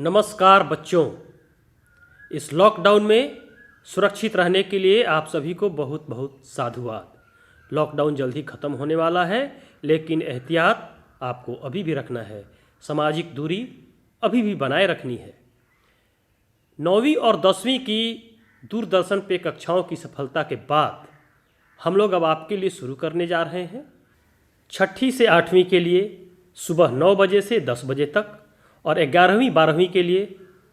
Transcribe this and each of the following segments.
नमस्कार बच्चों। इस लॉकडाउन में सुरक्षित रहने के लिए आप सभी को बहुत बहुत साधुवाद। लॉकडाउन जल्द ही ख़त्म होने वाला है, लेकिन एहतियात आपको अभी भी रखना है। सामाजिक दूरी अभी भी बनाए रखनी है। 9वीं और 10वीं की दूरदर्शन पे कक्षाओं की सफलता के बाद हम लोग अब आपके लिए शुरू करने जा रहे हैं 6ठी से 8वीं के लिए सुबह 9 बजे से 10 बजे तक और 11वीं 12वीं के लिए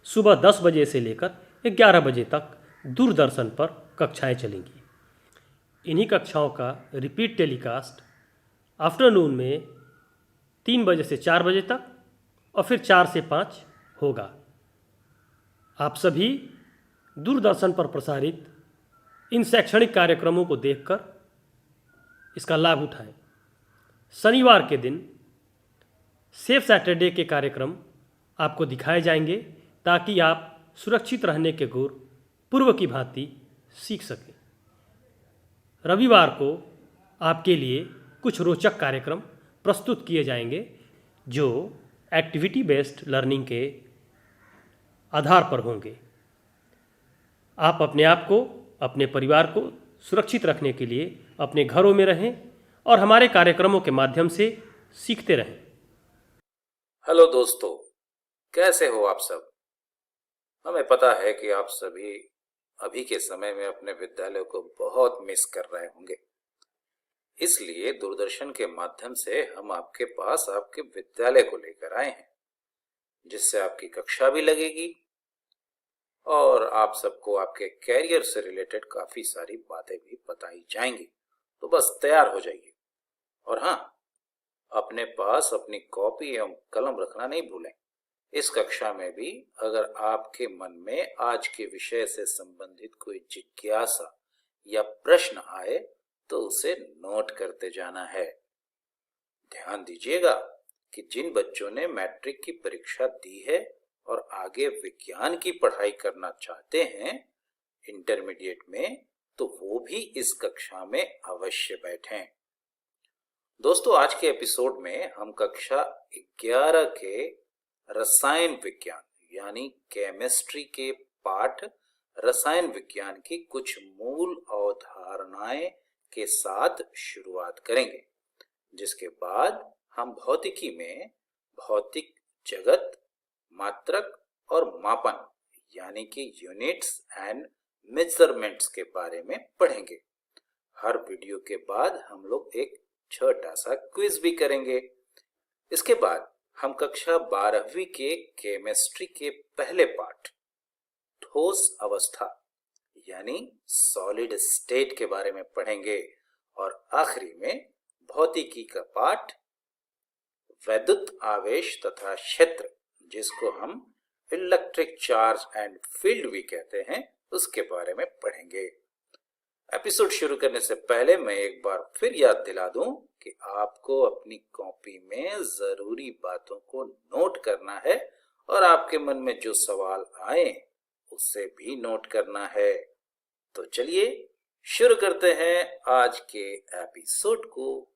सुबह 10 बजे से लेकर 11 बजे तक दूरदर्शन पर कक्षाएं चलेंगी। इन्हीं कक्षाओं का रिपीट टेलीकास्ट आफ्टरनून में 3 बजे से 4 बजे तक और फिर 4 से 5 होगा। आप सभी दूरदर्शन पर प्रसारित इन शैक्षणिक कार्यक्रमों को देखकर इसका लाभ उठाएं। शनिवार के दिन सेफ सैटरडे के कार्यक्रम आपको दिखाए जाएंगे ताकि आप सुरक्षित रहने के गुर पूर्व की भांति सीख सकें। रविवार को आपके लिए कुछ रोचक कार्यक्रम प्रस्तुत किए जाएंगे जो एक्टिविटी बेस्ड लर्निंग के आधार पर होंगे। आप अपने आप को, अपने परिवार को सुरक्षित रखने के लिए अपने घरों में रहें और हमारे कार्यक्रमों के माध्यम से सीखते रहें। हेलो दोस्तों, कैसे हो आप सब। हमें पता है कि आप सभी अभी के समय में अपने विद्यालय को बहुत मिस कर रहे होंगे। इसलिए दूरदर्शन के माध्यम से हम आपके पास आपके विद्यालय को लेकर आए हैं, जिससे आपकी कक्षा भी लगेगी और आप सबको आपके कैरियर से रिलेटेड काफी सारी बातें भी बताई जाएंगी। तो बस तैयार हो जाइए और हाँ, अपने पास अपनी कॉपी एवं कलम रखना नहीं भूलें। इस कक्षा में भी अगर आपके मन में आज के विषय से संबंधित कोई जिज्ञासा या प्रश्न आए तो उसे नोट करते जाना है। ध्यान दीजिएगा कि जिन बच्चों ने मैट्रिक की परीक्षा दी है और आगे विज्ञान की पढ़ाई करना चाहते हैं इंटरमीडिएट में, तो वो भी इस कक्षा में अवश्य बैठें। दोस्तों, आज के एपिसोड में हम कक्षा 11 के रसायन विज्ञान यानी केमिस्ट्री के पाठ रसायन विज्ञान की कुछ मूल अवधारणाएं के साथ शुरुआत करेंगे, जिसके बाद हम भौतिकी में भौतिक जगत, मात्रक और मापन यानी कि यूनिट्स एंड मेजरमेंट्स के बारे में पढ़ेंगे। हर वीडियो के बाद हम लोग एक छोटा सा क्विज भी करेंगे। इसके बाद हम कक्षा 12वीं के केमिस्ट्री के पहले पाठ ठोस अवस्था यानी सॉलिड स्टेट के बारे में पढ़ेंगे और आखिरी में भौतिकी का पाठ वैद्युत आवेश तथा क्षेत्र, जिसको हम इलेक्ट्रिक चार्ज एंड फील्ड भी कहते हैं, उसके बारे में पढ़ेंगे। एपिसोड शुरू करने से पहले मैं एक बार फिर याद दिला दूं कि आपको अपनी कॉपी में जरूरी बातों को नोट करना है और आपके मन में जो सवाल आए उसे भी नोट करना है। तो चलिए शुरू करते हैं आज के एपिसोड को।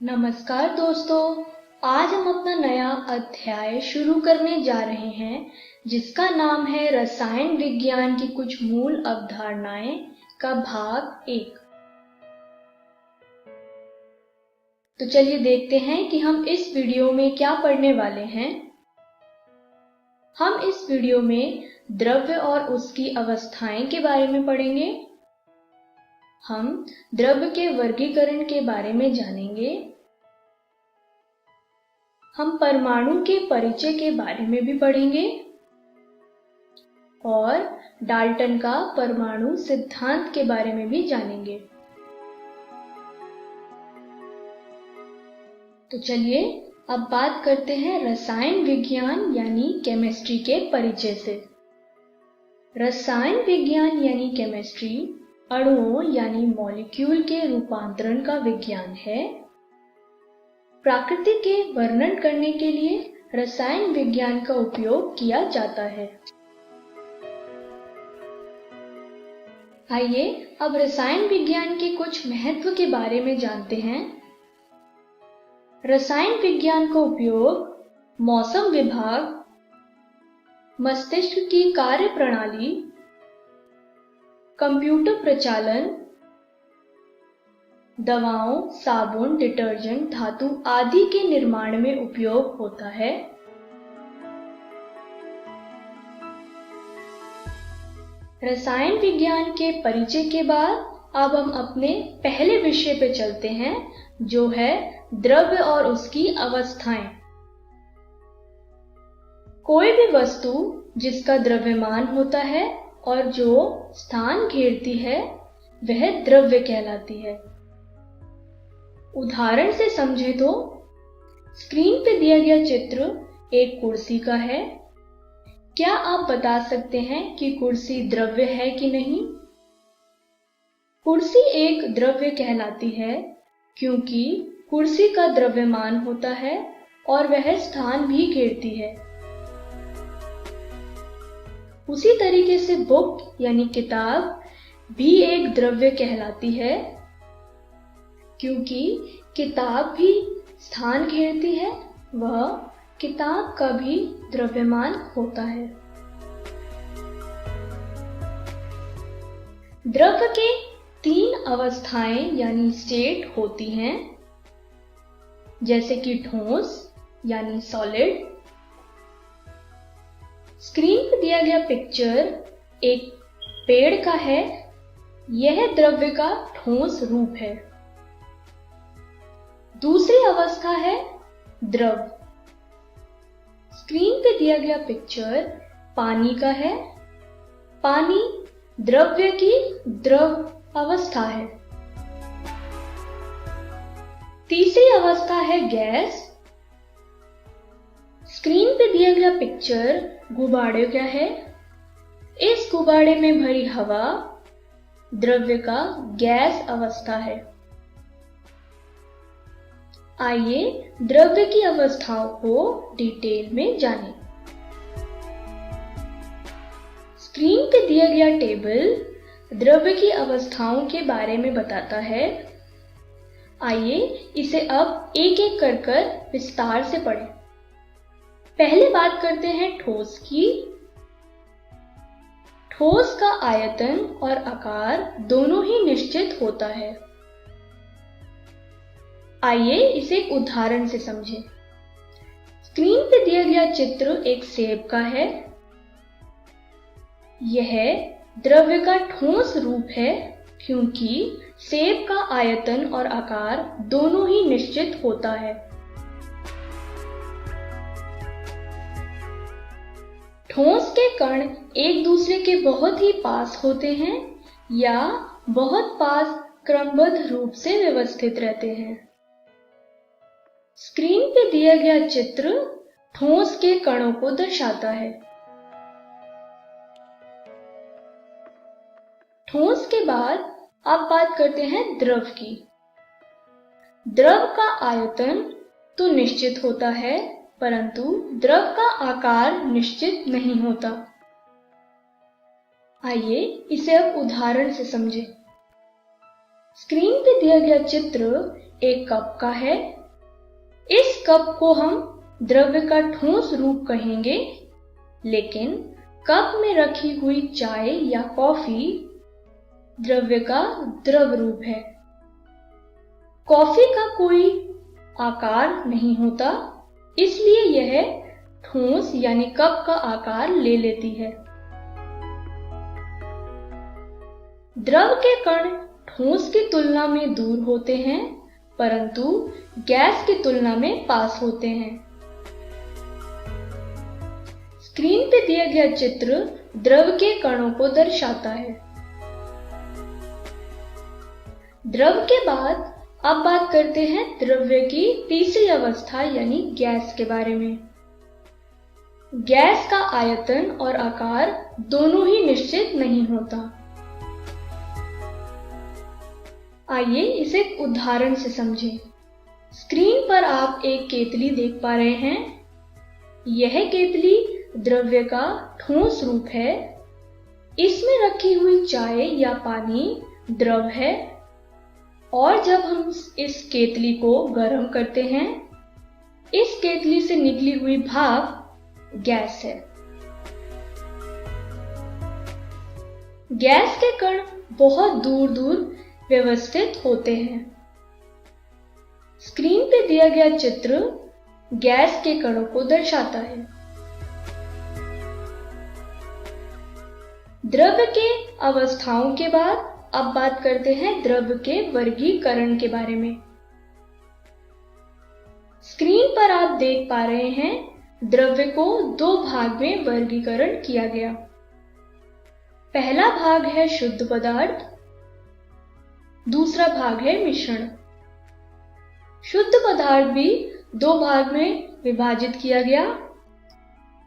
नमस्कार दोस्तों, आज हम अपना नया अध्याय शुरू करने जा रहे हैं जिसका नाम है रसायन विज्ञान की कुछ मूल अवधारणाएं का भाग 1। तो चलिए देखते हैं कि हम इस वीडियो में क्या पढ़ने वाले हैं। हम इस वीडियो में द्रव्य और उसकी अवस्थाएं के बारे में पढ़ेंगे। हम द्रव्य के वर्गीकरण के बारे में जानेंगे। हम परमाणु के परिचय के बारे में भी पढ़ेंगे और डाल्टन का परमाणु सिद्धांत के बारे में भी जानेंगे। तो चलिए अब बात करते हैं रसायन विज्ञान यानी केमिस्ट्री के परिचय से। रसायन विज्ञान यानी केमिस्ट्री अणुओं यानी मॉलिक्यूल के रूपांतरण का विज्ञान है। प्रकृति के वर्णन करने के लिए रसायन विज्ञान का उपयोग किया जाता है। आइए अब रसायन विज्ञान के कुछ महत्व के बारे में जानते हैं। रसायन विज्ञान का उपयोग मौसम विभाग, मस्तिष्क की कार्य प्रणाली, कंप्यूटर प्रचालन, दवाओं, साबुन, डिटर्जेंट, धातु आदि के निर्माण में उपयोग होता है। रसायन विज्ञान के परिचय के बाद अब हम अपने पहले विषय पे चलते हैं, जो है द्रव्य और उसकी अवस्थाएं। कोई भी वस्तु जिसका द्रव्यमान होता है और जो स्थान घेरती है वह द्रव्य कहलाती है। उदाहरण से समझे तो स्क्रीन पे दिया गया चित्र एक कुर्सी का है। क्या आप बता सकते हैं कि कुर्सी द्रव्य है कि नहीं? कुर्सी एक द्रव्य कहलाती है क्योंकि कुर्सी का द्रव्यमान होता है और वह स्थान भी घेरती है। उसी तरीके से बुक यानी किताब भी एक द्रव्य कहलाती है क्योंकि किताब भी स्थान घेरती है, वह किताब का भी द्रव्यमान होता है। द्रव्य के 3 अवस्थाएं यानी स्टेट होती हैं, जैसे कि ठोस यानी सॉलिड। स्क्रीन पर दिया गया पिक्चर एक पेड़ का है, यह द्रव्य का ठोस रूप है। दूसरी अवस्था है द्रव। स्क्रीन पे दिया गया पिक्चर पानी का है, पानी द्रव्य की द्रव अवस्था है। तीसरी अवस्था है गैस। स्क्रीन पे दिया गया पिक्चर गुब्बारे का है, इस गुब्बारे में भरी हवा द्रव्य का गैस अवस्था है। आइए द्रव्य की अवस्थाओं को डिटेल में जानें। स्क्रीन पे दिया गया टेबल द्रव्य की अवस्थाओं के बारे में बताता है। आइए इसे अब एक एक कर विस्तार से पढ़ें। पहले बात करते हैं ठोस की। ठोस का आयतन और आकार दोनों ही निश्चित होता है। आइए इसे एक उदाहरण से समझें। स्क्रीन पे दिया गया चित्र एक सेब का है। यह द्रव्य का ठोस रूप है क्योंकि सेब का आयतन और आकार दोनों ही निश्चित होता है। ठोस के कण एक दूसरे के बहुत ही पास होते हैं या बहुत पास क्रमबद्ध रूप से व्यवस्थित रहते हैं। स्क्रीन पे दिया गया चित्र ठोस के कणों को दर्शाता है। ठोस के बाद अब बात करते हैं द्रव की। द्रव का आयतन तो निश्चित होता है, परंतु द्रव का आकार निश्चित नहीं होता। आइए इसे अब उदाहरण से समझें। स्क्रीन पे दिया गया चित्र एक कप का है। इस कप को हम द्रव्य का ठोस रूप कहेंगे, लेकिन कप में रखी हुई चाय या कॉफी द्रव्य का द्रव रूप है। कॉफी का कोई आकार नहीं होता, इसलिए यह ठोस यानी कप का आकार ले लेती है। द्रव के कण ठोस की तुलना में दूर होते हैं, परंतु गैस की तुलना में पास होते हैं। स्क्रीन पे दिया गया चित्र द्रव के कणों को दर्शाता है। द्रव के बाद अब बात करते हैं द्रव्य की तीसरी अवस्था यानी गैस के बारे में। गैस का आयतन और आकार दोनों ही निश्चित नहीं होता। आइए इसे एक उदाहरण से समझें। स्क्रीन पर आप एक केतली देख पा रहे हैं। यह केतली द्रव्य का ठोस रूप है। इसमें रखी हुई चाय या पानी द्रव है और जब हम इस केतली को गर्म करते हैं, इस केतली से निकली हुई भाप गैस है। गैस के कण बहुत दूर दूर व्यवस्थित होते हैं। स्क्रीन पे दिया गया चित्र गैस के कणों को दर्शाता है। द्रव्य के अवस्थाओं के बाद अब बात करते हैं द्रव्य के वर्गीकरण के बारे में। स्क्रीन पर आप देख पा रहे हैं द्रव्य को दो भाग में वर्गीकरण किया गया। पहला भाग है शुद्ध पदार्थ, दूसरा भाग है मिश्रण। शुद्ध पदार्थ भी दो भाग में विभाजित किया गया।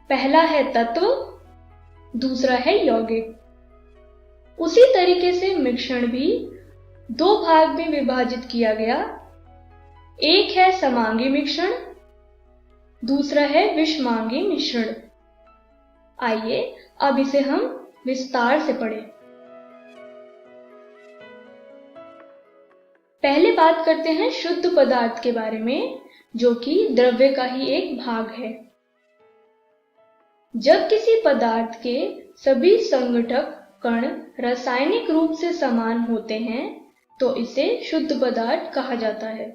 पहला है तत्व, दूसरा है यौगिक। उसी तरीके से मिश्रण भी दो भाग में विभाजित किया गया। एक है समांगी मिश्रण, दूसरा है विषमांगी मिश्रण। आइए अब इसे हम विस्तार से पढ़ें। पहले बात करते हैं शुद्ध पदार्थ के बारे में, जो कि द्रव्य का ही एक भाग है। जब किसी पदार्थ के सभी संघटक कण रासायनिक रूप से समान होते हैं तो इसे शुद्ध पदार्थ कहा जाता है।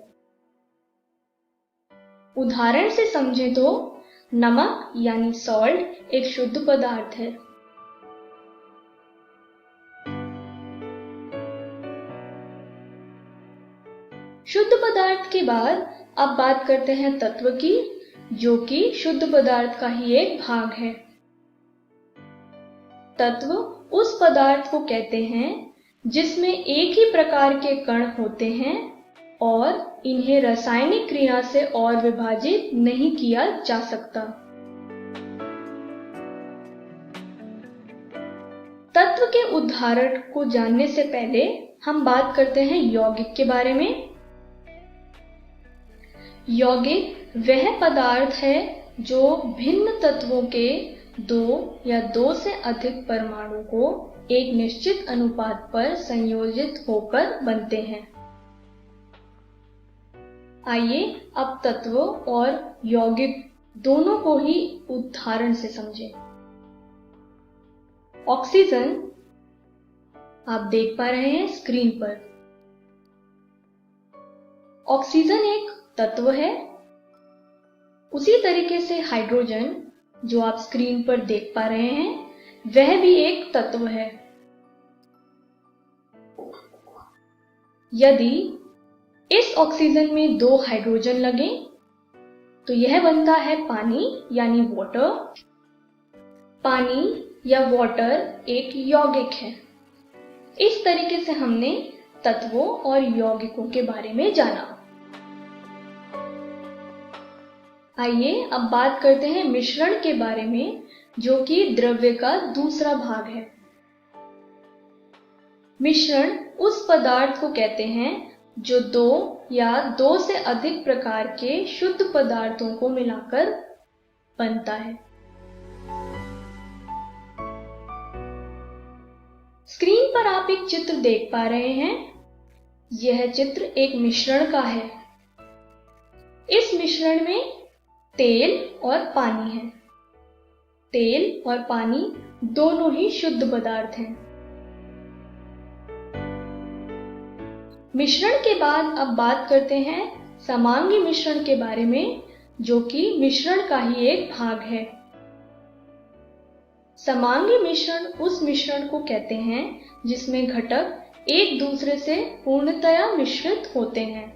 उदाहरण से समझें तो नमक यानी सॉल्ट एक शुद्ध पदार्थ है। शुद्ध पदार्थ के बाद अब बात करते हैं तत्व की, जो कि शुद्ध पदार्थ का ही एक भाग है। तत्व उस पदार्थ को कहते हैं जिसमें एक ही प्रकार के कण होते हैं और इन्हें रासायनिक क्रिया से और विभाजित नहीं किया जा सकता। तत्व के उदाहरण को जानने से पहले हम बात करते हैं यौगिक के बारे में। यौगिक वह पदार्थ है जो भिन्न तत्वों के दो या दो से अधिक परमाणु को एक निश्चित अनुपात पर संयोजित होकर बनते हैं। आइए अब तत्व और यौगिक दोनों को ही उदाहरण से समझें। ऑक्सीजन आप देख पा रहे हैं स्क्रीन पर। ऑक्सीजन एक तत्व है। उसी तरीके से हाइड्रोजन जो आप स्क्रीन पर देख पा रहे हैं वह भी एक तत्व है। यदि इस ऑक्सीजन में दो हाइड्रोजन लगे तो यह बनता है पानी यानी वाटर। पानी या वाटर एक यौगिक है। इस तरीके से हमने तत्वों और यौगिकों के बारे में जाना। आइए अब बात करते हैं मिश्रण के बारे में, जो कि द्रव्य का दूसरा भाग है। मिश्रण उस पदार्थ को कहते हैं जो दो या दो से अधिक प्रकार के शुद्ध पदार्थों को मिलाकर बनता है। स्क्रीन पर आप एक चित्र देख पा रहे हैं। यह चित्र एक मिश्रण का है। इस मिश्रण में तेल और पानी है। तेल और पानी दोनों ही शुद्ध पदार्थ हैं। मिश्रण के बाद अब बात करते हैं समांगी मिश्रण के बारे में, जो कि मिश्रण का ही एक भाग है। समांगी मिश्रण उस मिश्रण को कहते हैं जिसमें घटक एक दूसरे से पूर्णतया मिश्रित होते हैं।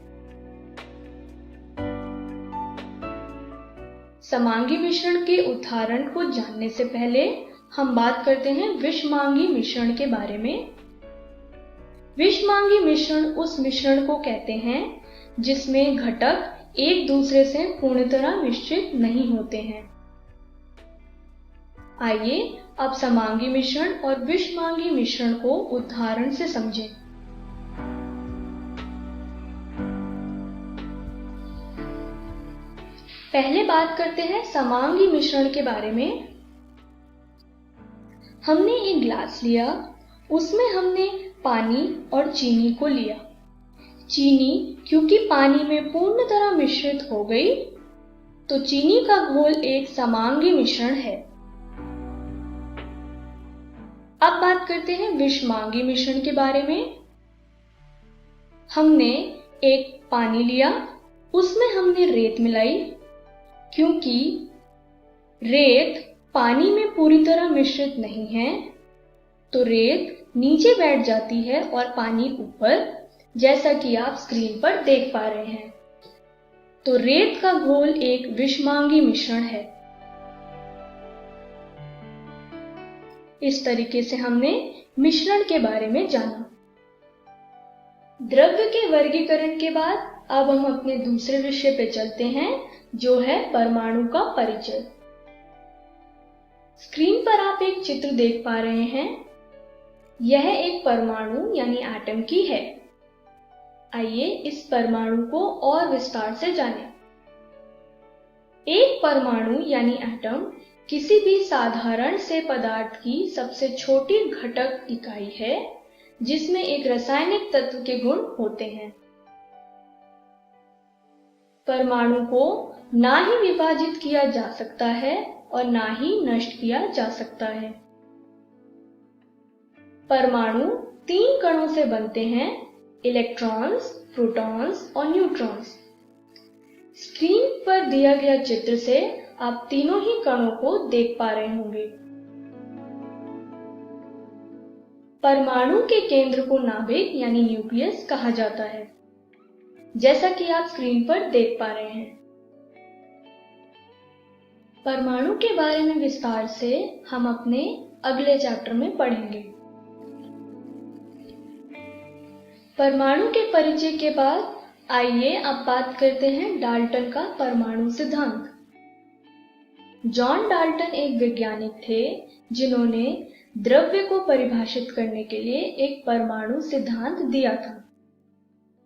समांगी मिश्रण के उदाहरण को जानने से पहले हम बात करते हैं विषमांगी मिश्रण के बारे में। विषमांगी मिश्रण उस मिश्रण को कहते हैं जिसमें घटक एक दूसरे से पूर्णतः मिश्रित नहीं होते हैं। आइए अब समांगी मिश्रण और विषमांगी मिश्रण को उदाहरण से समझें। पहले बात करते हैं समांगी मिश्रण के बारे में। हमने एक ग्लास लिया, उसमें हमने पानी और चीनी को लिया। चीनी क्योंकि पानी में पूर्ण तरह मिश्रित हो गई, तो चीनी का घोल एक समांगी मिश्रण है। अब बात करते हैं विषमांगी मिश्रण के बारे में। हमने एक पानी लिया, उसमें हमने रेत मिलाई। क्योंकि रेत पानी में पूरी तरह मिश्रित नहीं है, तो रेत नीचे बैठ जाती है और पानी ऊपर, जैसा कि आप स्क्रीन पर देख पा रहे हैं। तो रेत का घोल एक विषमांगी मिश्रण है। इस तरीके से हमने मिश्रण के बारे में जाना। द्रव्य के वर्गीकरण के बाद अब हम अपने दूसरे विषय पे चलते हैं, जो है परमाणु का परिचय। स्क्रीन पर आप एक चित्र देख पा रहे हैं। यह एक परमाणु यानी एटम की है। आइए इस परमाणु को और विस्तार से जानें। एक परमाणु यानी एटम किसी भी साधारण से पदार्थ की सबसे छोटी घटक इकाई है, जिसमें एक रासायनिक तत्व के गुण होते हैं। परमाणु को ना ही विभाजित किया जा सकता है और ना ही नष्ट किया जा सकता है। परमाणु 3 कणों से बनते हैं, इलेक्ट्रॉन्स, प्रोटॉन्स और न्यूट्रॉन्स। स्क्रीन पर दिया गया चित्र से आप तीनों ही कणों को देख पा रहे होंगे। परमाणु के केंद्र को नाभिक यानी न्यूक्लियस कहा जाता है, जैसा कि आप स्क्रीन पर देख पा रहे हैं। परमाणु के बारे में विस्तार से हम अपने अगले चैप्टर में पढ़ेंगे। परमाणु के परिचय के बाद आइए अब बात करते हैं डाल्टन का परमाणु सिद्धांत। जॉन डाल्टन एक वैज्ञानिक थे, जिन्होंने द्रव्य को परिभाषित करने के लिए एक परमाणु सिद्धांत दिया था।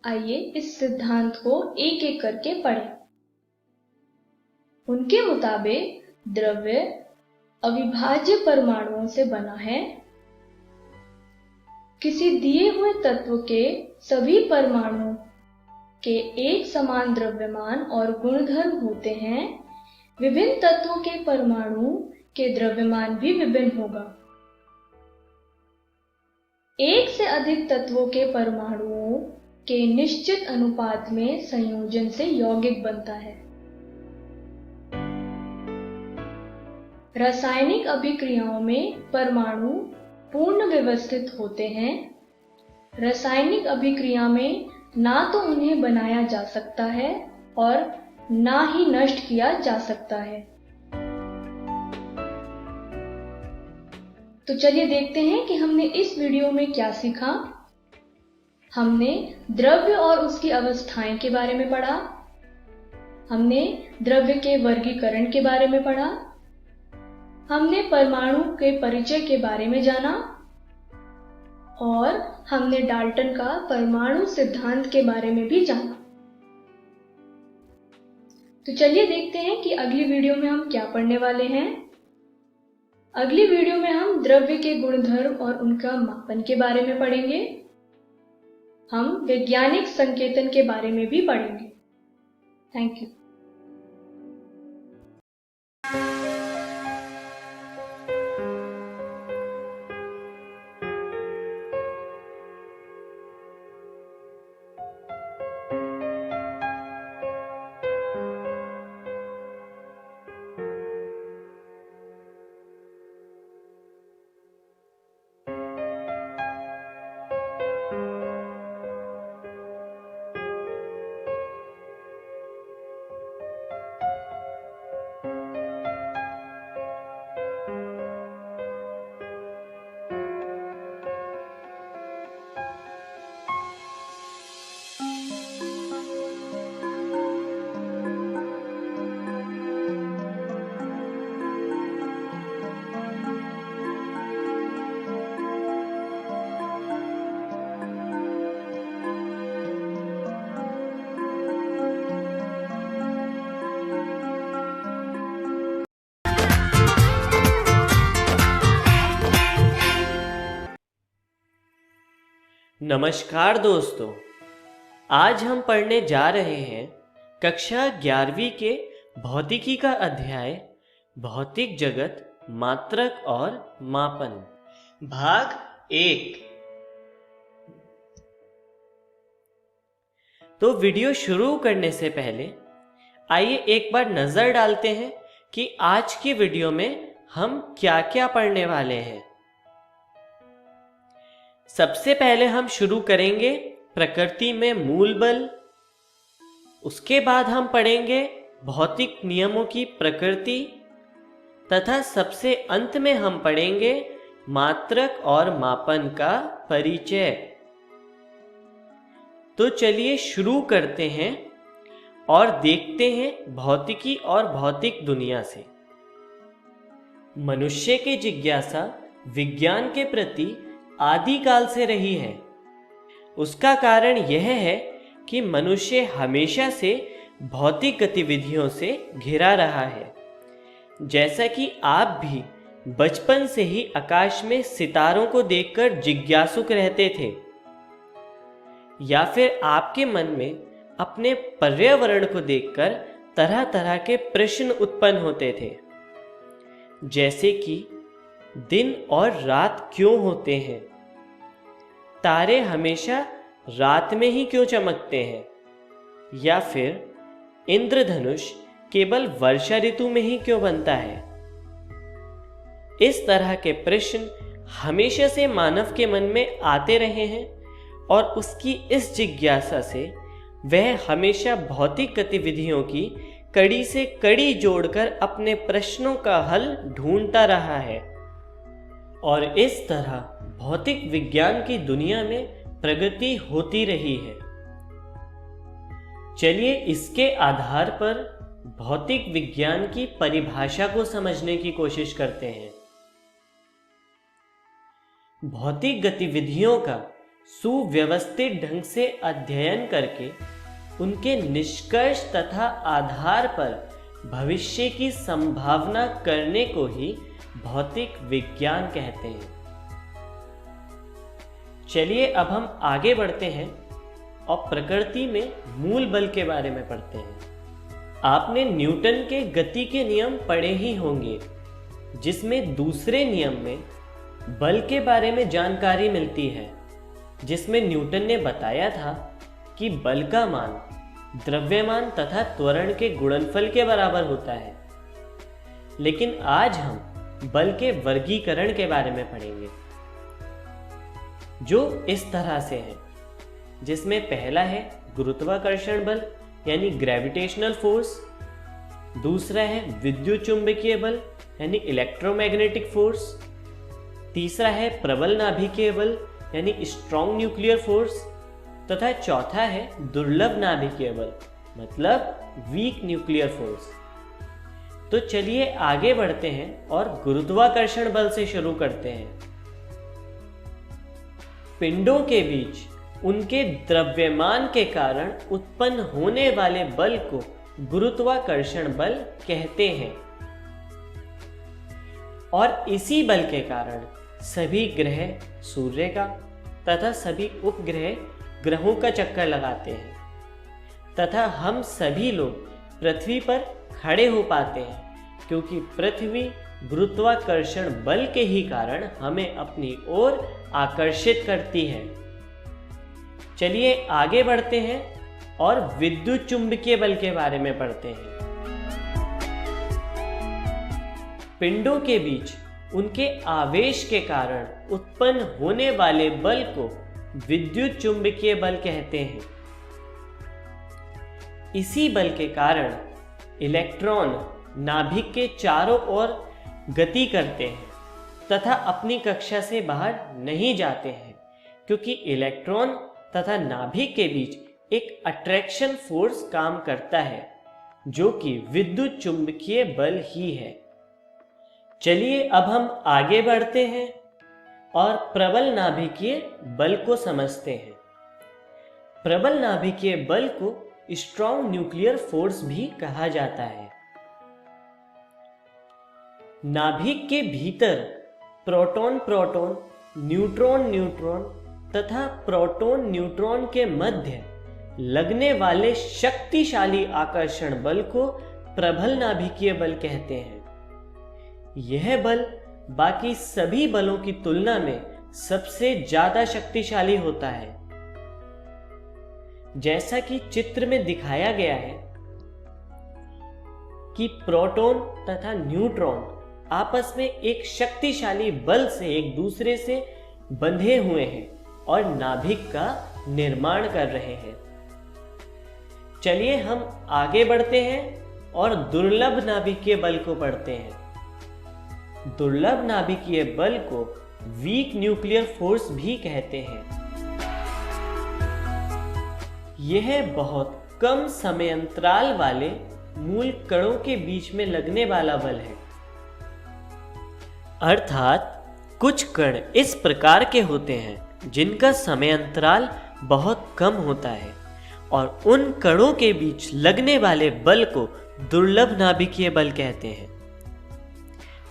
आइए इस सिद्धांत को एक एक करके पढ़ें। उनके मुताबिक द्रव्य अविभाज्य परमाणुओं से बना है। किसी दिए हुए तत्व के सभी परमाणुओं के एक समान द्रव्यमान और गुणधर्म होते हैं। विभिन्न तत्वों के परमाणु के द्रव्यमान भी विभिन्न होगा। एक से अधिक तत्वों के परमाणुओं के निश्चित अनुपात में संयोजन से यौगिक बनता है। रासायनिक अभिक्रियाओं में परमाणु पूर्ण व्यवस्थित होते हैं। रासायनिक अभिक्रिया में ना तो उन्हें बनाया जा सकता है और ना ही नष्ट किया जा सकता है। तो चलिए देखते हैं कि हमने इस वीडियो में क्या सीखा। हमने द्रव्य और उसकी अवस्थाएं के बारे में पढ़ा। हमने द्रव्य के वर्गीकरण के बारे में पढ़ा। हमने परमाणु के परिचय के बारे में जाना और हमने डाल्टन का परमाणु सिद्धांत के बारे में भी जाना। तो चलिए देखते हैं कि अगली वीडियो में हम क्या पढ़ने वाले हैं। अगली वीडियो में हम द्रव्य के गुणधर्म और उनका मापन के बारे में पढ़ेंगे। हम वैज्ञानिक संकेतन के बारे में भी पढ़ेंगे। Thank you. नमस्कार दोस्तों, आज हम पढ़ने जा रहे हैं कक्षा 11वीं के भौतिकी का अध्याय भौतिक जगत, मात्रक और मापन, भाग 1। तो वीडियो शुरू करने से पहले आइए एक बार नजर डालते हैं कि आज की वीडियो में हम क्या क्या पढ़ने वाले हैं। सबसे पहले हम शुरू करेंगे प्रकृति में मूल बल। उसके बाद हम पढ़ेंगे भौतिक नियमों की प्रकृति तथा सबसे अंत में हम पढ़ेंगे मात्रक और मापन का परिचय। तो चलिए शुरू करते हैं और देखते हैं भौतिकी और भौतिक दुनिया से। मनुष्य की जिज्ञासा विज्ञान के प्रति आदिकाल से रही है। उसका कारण यह है कि मनुष्य हमेशा से भौतिक गतिविधियों से घिरा रहा है। जैसा कि आप भी बचपन से ही आकाश में सितारों को देखकर जिज्ञासुक रहते थे, या फिर आपके मन में अपने पर्यावरण को देखकर तरह तरह के प्रश्न उत्पन्न होते थे, जैसे कि दिन और रात क्यों होते हैं, तारे हमेशा रात में ही क्यों चमकते हैं, या फिर इंद्रधनुष केवल वर्षा ऋतु में ही क्यों बनता है। इस तरह के प्रश्न हमेशा से मानव के मन में आते रहे हैं और उसकी इस जिज्ञासा से वह हमेशा भौतिक गतिविधियों की कड़ी से कड़ी जोड़कर अपने प्रश्नों का हल ढूंढता रहा है और इस तरह भौतिक विज्ञान की दुनिया में प्रगति होती रही है। चलिए इसके आधार पर भौतिक विज्ञान की परिभाषा को समझने की कोशिश करते हैं। भौतिक गतिविधियों का सुव्यवस्थित ढंग से अध्ययन करके उनके निष्कर्ष तथा आधार पर भविष्य की संभावना करने को ही भौतिक विज्ञान कहते हैं। चलिए अब हम आगे बढ़ते हैं और प्रकृति में मूल बल के बारे में पढ़ते हैं। आपने न्यूटन के गति के नियम पढ़े ही होंगे, जिसमें दूसरे नियम में बल के बारे में जानकारी मिलती है, जिसमें न्यूटन ने बताया था कि बल का मान द्रव्यमान तथा त्वरण के गुणनफल के बराबर होता है। लेकिन आज हम बल के वर्गीकरण के बारे में पढ़ेंगे, जो इस तरह से है, जिसमें पहला है गुरुत्वाकर्षण बल यानी ग्रेविटेशनल फोर्स, दूसरा है विद्युत चुंबकीय बल यानी इलेक्ट्रोमैग्नेटिक फोर्स, तीसरा है प्रबल नाभिकीय बल यानी स्ट्रॉन्ग न्यूक्लियर फोर्स, तथा चौथा है दुर्लभ नाभिकीय बल मतलब वीक न्यूक्लियर फोर्स। तो चलिए आगे बढ़ते हैं और गुरुत्वाकर्षण बल से शुरू करते हैं। पिंडों के बीच उनके द्रव्यमान के कारण उत्पन्न होने वाले बल को गुरुत्वाकर्षण बल कहते हैं और इसी बल के कारण सभी ग्रह सूर्य का तथा सभी उपग्रह ग्रहों का चक्कर लगाते हैं तथा हम सभी लोग पृथ्वी पर खड़े हो पाते हैं, क्योंकि पृथ्वी गुरुत्वाकर्षण बल के ही कारण हमें अपनी ओर आकर्षित करती है। चलिए आगे बढ़ते हैं और विद्युत चुंबकीय बल के बारे में पढ़ते हैं। पिंडों के बीच उनके आवेश के कारण उत्पन्न होने वाले बल को विद्युत चुंबकीय बल कहते हैं। इसी बल के कारण इलेक्ट्रॉन नाभिक के चारों ओर गति करते हैं तथा अपनी कक्षा से बाहर नहीं जाते हैं, क्योंकि इलेक्ट्रॉन तथा नाभिक के बीच एक अट्रैक्शन फोर्स काम करता है, जो कि विद्युत चुंबकीय बल ही है। चलिए अब हम आगे बढ़ते हैं और प्रबल नाभिकीय बल को समझते हैं। प्रबल नाभिकीय बल को स्ट्रॉन्ग न्यूक्लियर फोर्स भी कहा जाता है। नाभिक के भीतर प्रोटॉन प्रोटॉन, न्यूट्रॉन न्यूट्रॉन तथा प्रोटॉन न्यूट्रॉन के मध्य लगने वाले शक्तिशाली आकर्षण बल को प्रबल नाभिकीय बल कहते हैं। यह बल बाकी सभी बलों की तुलना में सबसे ज्यादा शक्तिशाली होता है। जैसा कि चित्र में दिखाया गया है कि प्रोटॉन तथा न्यूट्रॉन आपस में एक शक्तिशाली बल से एक दूसरे से बंधे हुए हैं और नाभिक का निर्माण कर रहे हैं। चलिए हम आगे बढ़ते हैं और दुर्लभ नाभिकीय बल को पढ़ते हैं। दुर्लभ नाभिकीय बल को वीक न्यूक्लियर फोर्स भी कहते हैं। यह बहुत कम समय अंतराल वाले मूल कणों के बीच में लगने वाला बल है। अर्थात कुछ कण इस प्रकार के होते हैं जिनका समय अंतराल बहुत कम होता है और उन कणों के बीच लगने वाले बल को दुर्लभ नाभिकीय बल कहते हैं,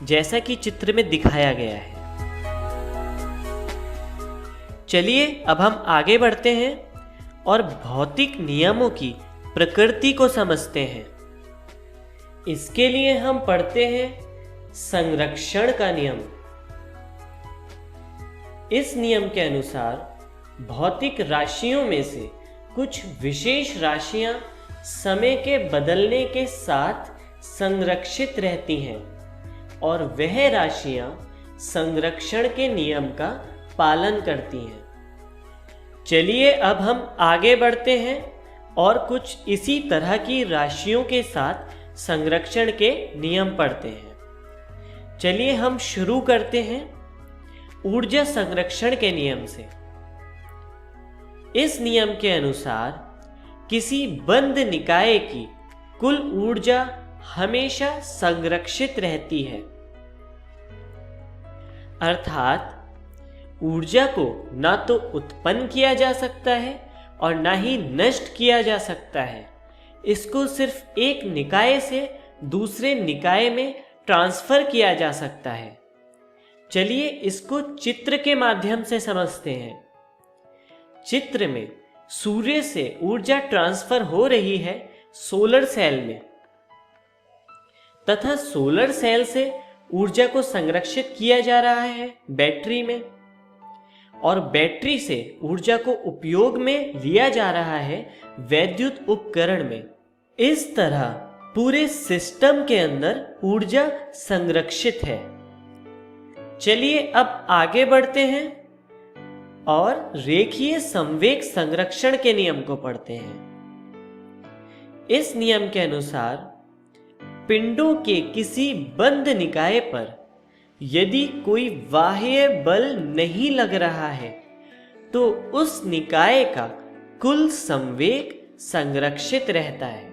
जैसा कि चित्र में दिखाया गया है। चलिए अब हम आगे बढ़ते हैं और भौतिक नियमों की प्रकृति को समझते हैं। इसके लिए हम पढ़ते हैं संरक्षण का नियम। इस नियम के अनुसार भौतिक राशियों में से कुछ विशेष राशियां समय के बदलने के साथ संरक्षित रहती हैं और वह राशियां संरक्षण के नियम का पालन करती हैं। चलिए अब हम आगे बढ़ते हैं और कुछ इसी तरह की राशियों के साथ संरक्षण के नियम पढ़ते हैं। चलिए हम शुरू करते हैं ऊर्जा संरक्षण के नियम से। इस नियम के अनुसार किसी बंद निकाय की कुल ऊर्जा हमेशा संरक्षित रहती है। अर्थात ऊर्जा को ना तो उत्पन्न किया जा सकता है और ना ही नष्ट किया जा सकता है। इसको सिर्फ एक निकाय से दूसरे निकाय में ट्रांसफर किया जा सकता है। चलिए इसको चित्र के माध्यम से समझते हैं। चित्र में सूर्य से ऊर्जा ट्रांसफर हो रही है सोलर सेल में, तथा सोलर सेल से ऊर्जा को संरक्षित किया जा रहा है बैटरी में, और बैटरी से ऊर्जा को उपयोग में लिया जा रहा है वैद्युत उपकरण में। इस तरह पूरे सिस्टम के अंदर ऊर्जा संरक्षित है। चलिए अब आगे बढ़ते हैं और रेखीय संवेग संरक्षण के नियम को पढ़ते हैं। इस नियम के अनुसार पिंडों के किसी बंद निकाय पर यदि कोई बाह्य बल नहीं लग रहा है तो उस निकाय का कुल संवेग संरक्षित रहता है।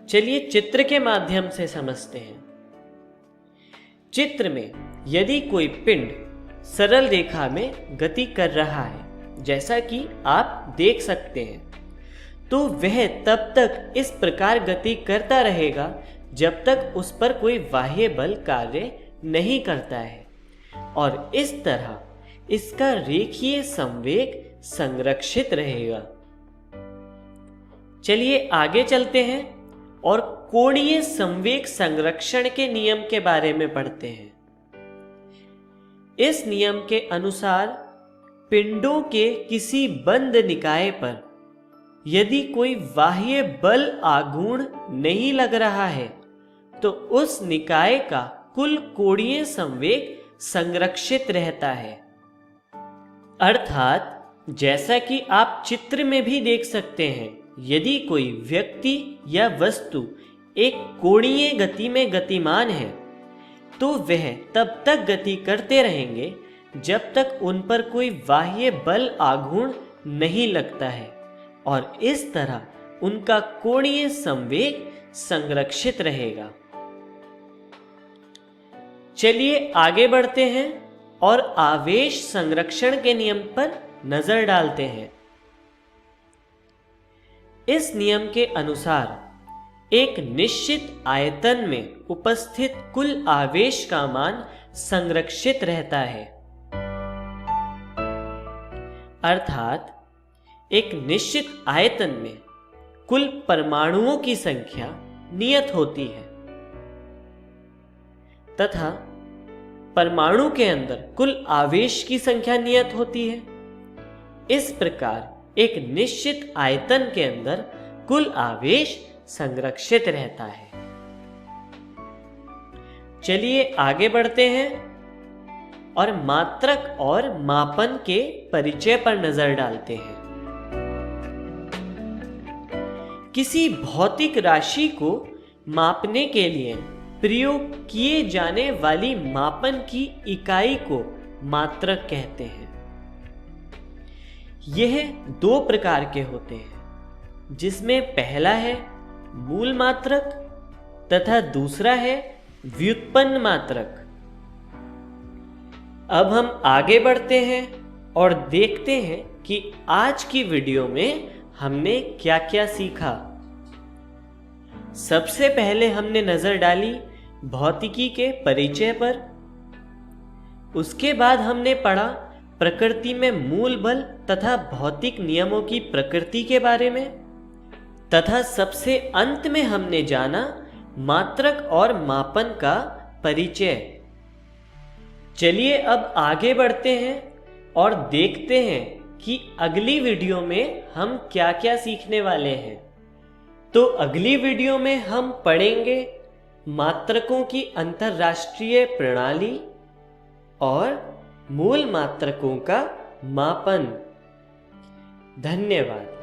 चलिए चित्र के माध्यम से समझते हैं। चित्र में यदि कोई पिंड सरल रेखा में गति कर रहा है, जैसा कि आप देख सकते हैं, तो वह तब तक इस प्रकार गति करता रहेगा जब तक उस पर कोई बाह्य बल कार्य नहीं करता है, और इस तरह इसका रेखीय संवेग संरक्षित रहेगा। चलिए आगे चलते हैं और कोणीय संवेग संरक्षण के नियम के बारे में पढ़ते हैं। इस नियम के अनुसार पिंडों के किसी बंद निकाय पर यदि कोई बाह्य बल आघूर्ण नहीं लग रहा है तो उस निकाय का कुल कोणीय संवेग संरक्षित रहता है। अर्थात जैसा कि आप चित्र में भी देख सकते हैं, यदि कोई व्यक्ति या वस्तु एक कोणीय गति में गतिमान है तो वह तब तक गति करते रहेंगे जब तक उन पर कोई बाह्य बल आघूर्ण नहीं लगता है, और इस तरह उनका कोणीय संवेग संरक्षित रहेगा। चलिए आगे बढ़ते हैं और आवेश संरक्षण के नियम पर नजर डालते हैं। इस नियम के अनुसार एक निश्चित आयतन में उपस्थित कुल आवेश का मान संरक्षित रहता है। अर्थात एक निश्चित आयतन में कुल परमाणुओं की संख्या नियत होती है तथा परमाणु के अंदर कुल आवेश की संख्या नियत होती है। इस प्रकार एक निश्चित आयतन के अंदर कुल आवेश संरक्षित रहता है। चलिए आगे बढ़ते हैं और मात्रक और मापन के परिचय पर नजर डालते हैं। किसी भौतिक राशि को मापने के लिए प्रयोग किए जाने वाली मापन की इकाई को मात्रक कहते हैं। यह दो प्रकार के होते हैं, जिसमें पहला है मूल मात्रक तथा दूसरा है व्युत्पन्न मात्रक। अब हम आगे बढ़ते हैं और देखते हैं कि आज की वीडियो में हमने क्या क्या सीखा। सबसे पहले हमने नजर डाली भौतिकी के परिचय पर। उसके बाद हमने पढ़ा प्रकृति में मूल बल तथा भौतिक नियमों की प्रकृति के बारे में, तथा सबसे अंत में हमने जाना मात्रक और मापन का परिचय। चलिए अब आगे बढ़ते हैं और देखते हैं कि अगली वीडियो में हम क्या क्या सीखने वाले हैं। तो अगली वीडियो में हम पढ़ेंगे मात्रकों की अंतरराष्ट्रीय प्रणाली और मूल मात्रकों का मापन। धन्यवाद।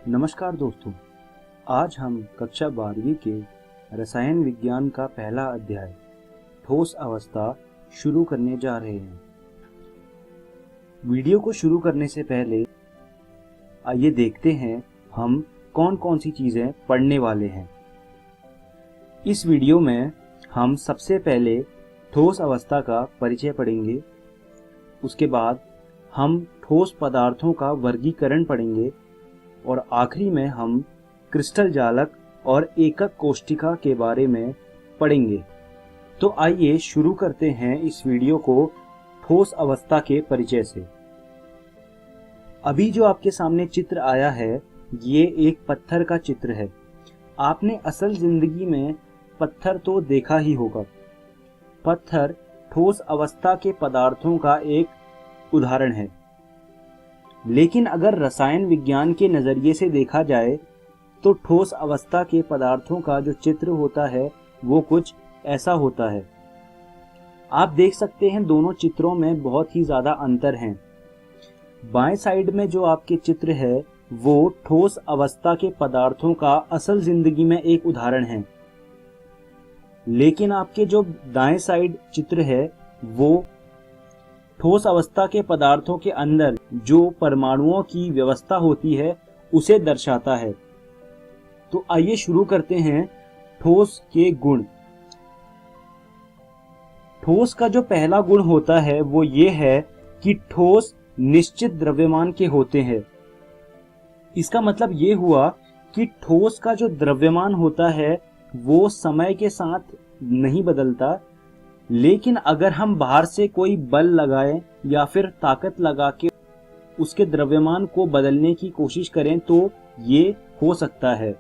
नमस्कार दोस्तों, आज हम कक्षा 12वीं के रसायन विज्ञान का पहला अध्याय ठोस अवस्था शुरू करने जा रहे हैं। वीडियो को शुरू करने से पहले आइए देखते हैं हम कौन कौन सी चीज़ें पढ़ने वाले हैं। इस वीडियो में हम सबसे पहले ठोस अवस्था का परिचय पढ़ेंगे। उसके बाद हम ठोस पदार्थों का वर्गीकरण पढ़ेंगे और आखिरी में हम क्रिस्टल जालक और एकक कोष्ठिका के बारे में पढ़ेंगे। तो आइए शुरू करते हैं इस वीडियो को ठोस अवस्था के परिचय से। अभी जो आपके सामने चित्र आया है, ये एक पत्थर का चित्र है। आपने असल जिंदगी में पत्थर तो देखा ही होगा। पत्थर ठोस अवस्था के पदार्थों का एक उदाहरण है। लेकिन अगर रसायन विज्ञान के नज़रिए से देखा जाए तो ठोस अवस्था के पदार्थों का जो चित्र होता है वो कुछ ऐसा होता है। आप देख सकते हैं दोनों चित्रों में बहुत ही ज़्यादा अंतर हैं। बाएं साइड में जो आपके चित्र है वो ठोस अवस्था के पदार्थों का असल जिंदगी में एक उदाहरण है। लेकिन आपके जो दाएं साइड चित्र है वो ठोस अवस्था के पदार्थों के अंदर जो परमाणुओं की व्यवस्था होती है उसे दर्शाता है। तो आइए शुरू करते हैं ठोस के गुण। ठोस का जो पहला गुण होता है वो ये है कि ठोस निश्चित द्रव्यमान के होते हैं। इसका मतलब ये हुआ कि ठोस का जो द्रव्यमान होता है वो समय के साथ नहीं बदलता, लेकिन अगर हम बाहर से कोई बल लगाएं या फिर ताकत लगा के उसके द्रव्यमान को बदलने की कोशिश करें तो ये हो सकता है।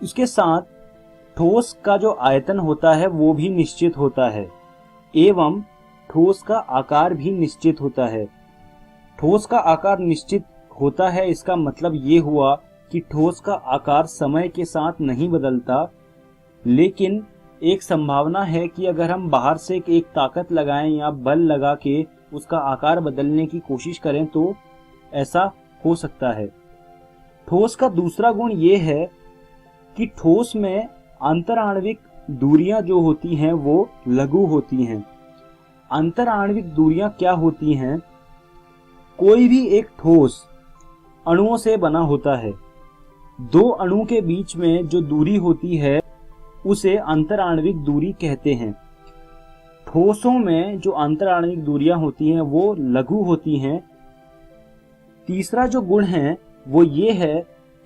इसके साथ ठोस का जो आयतन होता है वो भी निश्चित होता है एवं ठोस का आकार भी निश्चित होता है। ठोस का आकार निश्चित होता है इसका मतलब ये हुआ कि ठोस का आकार समय के साथ नहीं बदलता, लेकिन एक संभावना है कि अगर हम बाहर से एक ताकत लगाएं या बल लगा के उसका आकार बदलने की कोशिश करें तो ऐसा हो सकता है। ठोस का दूसरा गुण ये है कि ठोस में अंतराण्विक दूरियां जो होती हैं वो लघु होती हैं। अंतराण्विक दूरियां क्या होती हैं? कोई भी एक ठोस अणुओं से बना होता है। दो अणु के बीच में जो दूरी होती है उसे अंतराण्विक दूरी कहते हैं। ठोसों में जो अंतराण्विक दूरियां होती हैं वो लघु होती हैं। तीसरा जो गुण है वो ये है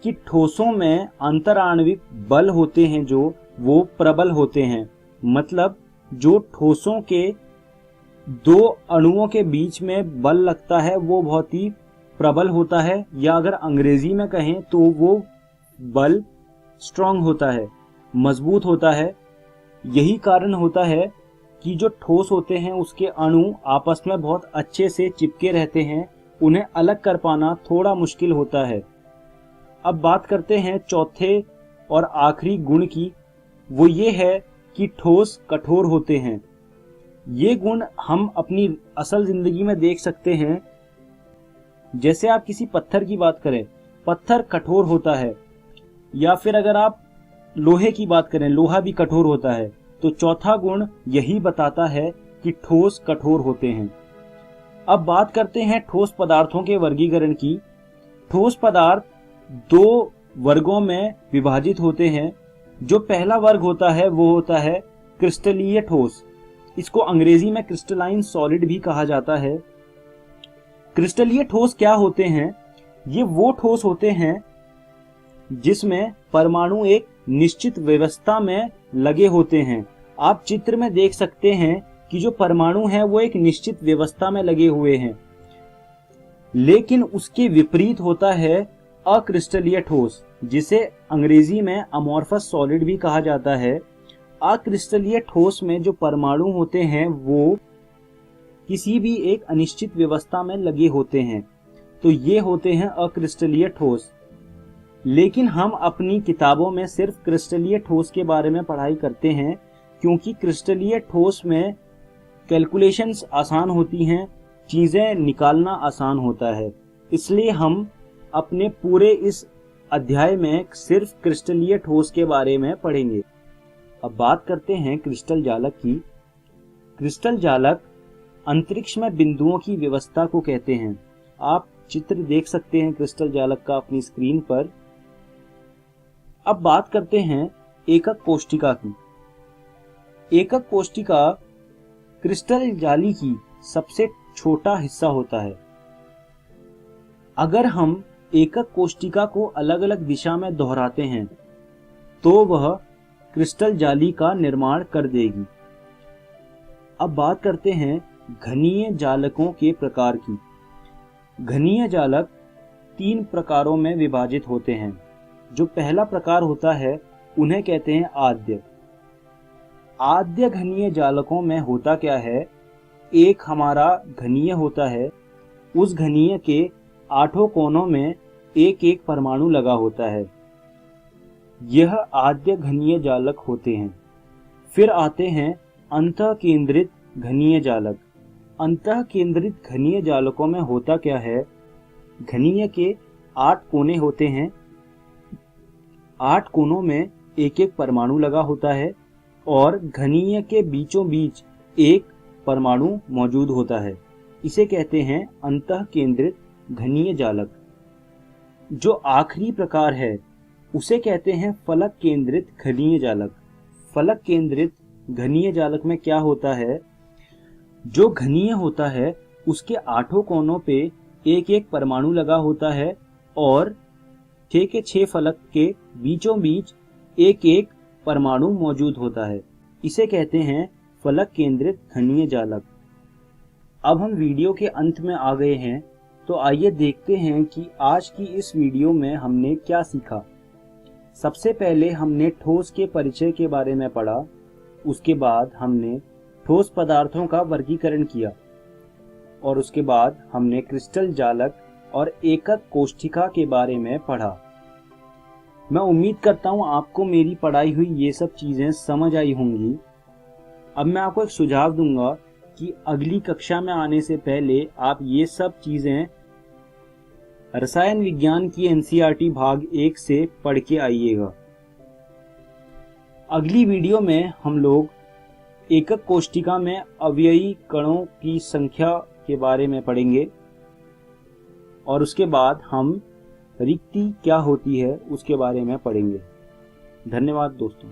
कि ठोसों में अंतराण्विक बल होते हैं जो वो प्रबल होते हैं। मतलब जो ठोसों के दो अणुओं के बीच में बल लगता है वो बहुत ही प्रबल होता है, या अगर अंग्रेजी में कहें तो वो बल स्ट्रांग होता है, मजबूत होता है। यही कारण होता है कि जो ठोस होते हैं उसके अणु आपस में बहुत अच्छे से चिपके रहते हैं, उन्हें अलग कर पाना थोड़ा मुश्किल होता है। अब बात करते हैं चौथे और आखिरी गुण की, वो ये है कि ठोस कठोर होते हैं। ये गुण हम अपनी असल जिंदगी में देख सकते हैं। जैसे आप किसी पत्थर की बात करें, पत्थर कठोर होता है, या फिर अगर आप लोहे की बात करें, लोहा भी कठोर होता है। तो चौथा गुण यही बताता है कि ठोस कठोर होते हैं। अब बात करते हैं ठोस पदार्थों के वर्गीकरण की। ठोस पदार्थ दो वर्गों में विभाजित होते हैं। जो पहला वर्ग होता है वो होता है क्रिस्टलीय ठोस। इसको अंग्रेजी में क्रिस्टलाइन सॉलिड भी कहा जाता है। क्रिस्टलीय ठोस क्या होते हैं? ये वो ठोस होते हैं जिसमें परमाणु एक निश्चित व्यवस्था में लगे होते हैं। आप चित्र में देख सकते हैं कि जो परमाणु हैं वो एक निश्चित व्यवस्था में लगे हुए हैं। लेकिन उसके विपरीत होता है अक्रिस्टलीय ठोस, जिसे अंग्रेजी में अमॉर्फस सॉलिड भी कहा जाता है। अक्रिस्टलीय ठोस में जो परमाणु होते हैं वो किसी भी एक अनिश्चित व्यवस्था में लगे होते हैं, तो ये होते हैं अक्रिस्टलीय ठोस। लेकिन हम अपनी किताबों में सिर्फ क्रिस्टलीय ठोस के बारे में पढ़ाई करते हैं, क्योंकि क्रिस्टलीय ठोस में कैलकुलेशंस आसान होती हैं, चीजें निकालना आसान होता है। इसलिए हम अपने पूरे इस अध्याय में सिर्फ क्रिस्टलीय ठोस के बारे में पढ़ेंगे। अब बात करते हैं क्रिस्टल जालक की। क्रिस्टल जालक अंतरिक्ष में बिंदुओं की व्यवस्था को कहते हैं। आप चित्र देख सकते हैं क्रिस्टल जालक का अपनी स्क्रीन पर। अब बात करते हैं एकक कोष्ठिका की। एकक कोष्ठिका क्रिस्टल जाली की सबसे छोटा हिस्सा होता है। अगर हम एकक कोष्ठिका को अलग अलग दिशा में दोहराते हैं तो वह क्रिस्टल जाली का निर्माण कर देगी। अब बात करते हैं घनीय जालकों के प्रकार की। घनीय जालक 3 प्रकारों में विभाजित होते हैं। जो पहला प्रकार होता है उन्हें कहते हैं आद्य। आद्य घनीय जालकों में होता क्या है? एक हमारा घनीय होता है, उस घनीय के 8 कोनों में एक एक परमाणु लगा होता है। यह आद्य घनीय जालक होते हैं। फिर आते हैं अंतः केंद्रित घनीय जालक। अंतः केंद्रित घनीय जालकों में होता क्या है? घनीय के 8 कोने होते हैं। 8 कोनों में एक एक परमाणु लगा होता है और घनीय के बीचों बीच एक परमाणु मौजूद होता है। इसे कहते हैं अंतः केंद्रित घनीय जालक। जो आखिरी प्रकार है उसे कहते हैं फलक केंद्रित घनीय जालक। फलक केंद्रित घनीय जालक में क्या होता है? जो घनीय होता है उसके 8 कोनों पे एक एक परमाणु लगा होता है और 6 के 6 फलक के बीचों बीच एक एक परमाणु मौजूद होता है। इसे कहते हैं फलक केंद्रित घनीय जालक। अब हम वीडियो के अंत में आ गए हैं। तो आइए देखते हैं कि आज की इस वीडियो में हमने क्या सीखा। सबसे पहले हमने ठोस के परिचय के बारे में पढ़ा। उसके बाद हमने ठोस पदार्थों का वर्गीकरण किया और उसके बाद हमने क्रिस्टल जालक और एकक कोष्ठिका के बारे में पढ़ा। मैं उम्मीद करता हूँ आपको मेरी पढ़ाई हुई ये सब चीज़ें समझ आई होंगी। अब मैं आपको एक सुझाव दूंगा कि अगली कक्षा में आने से पहले आप ये सब चीज़ें रसायन विज्ञान की एनसीईआरटी भाग 1 से पढ़ के आइएगा। अगली वीडियो में हम लोग एकक कोष्ठिका में अवयवी कणों की संख्या के बारे में पढ़ेंगे और उसके बाद हम रिक्ति क्या होती है उसके बारे में पढ़ेंगे। धन्यवाद दोस्तों।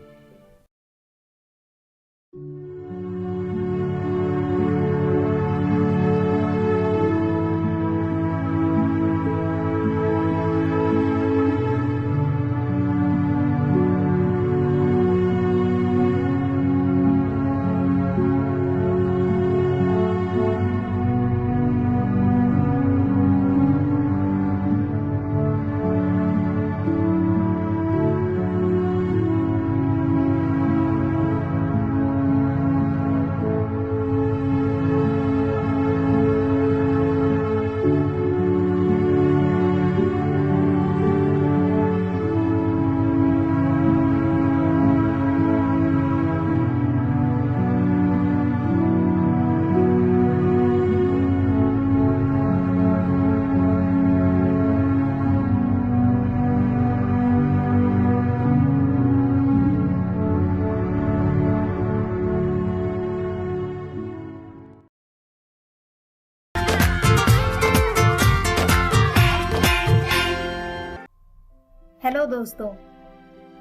हेलो दोस्तों,